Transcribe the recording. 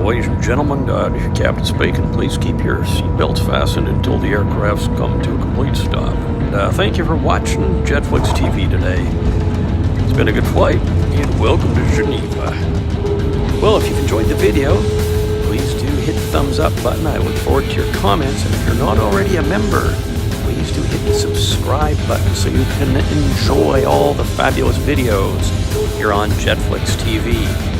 ladies and gentlemen, Captain speaking. Please keep your seatbelts fastened until the aircrafts come to a complete stop. And thank you for watching Jetflix TV today. It's been a good flight, and welcome to Geneva. Well, if you've enjoyed the video, please do hit the thumbs up button. I look forward to your comments, and if you're not already a member, please do hit the subscribe button so you can enjoy all the fabulous videos here on Jetflix TV.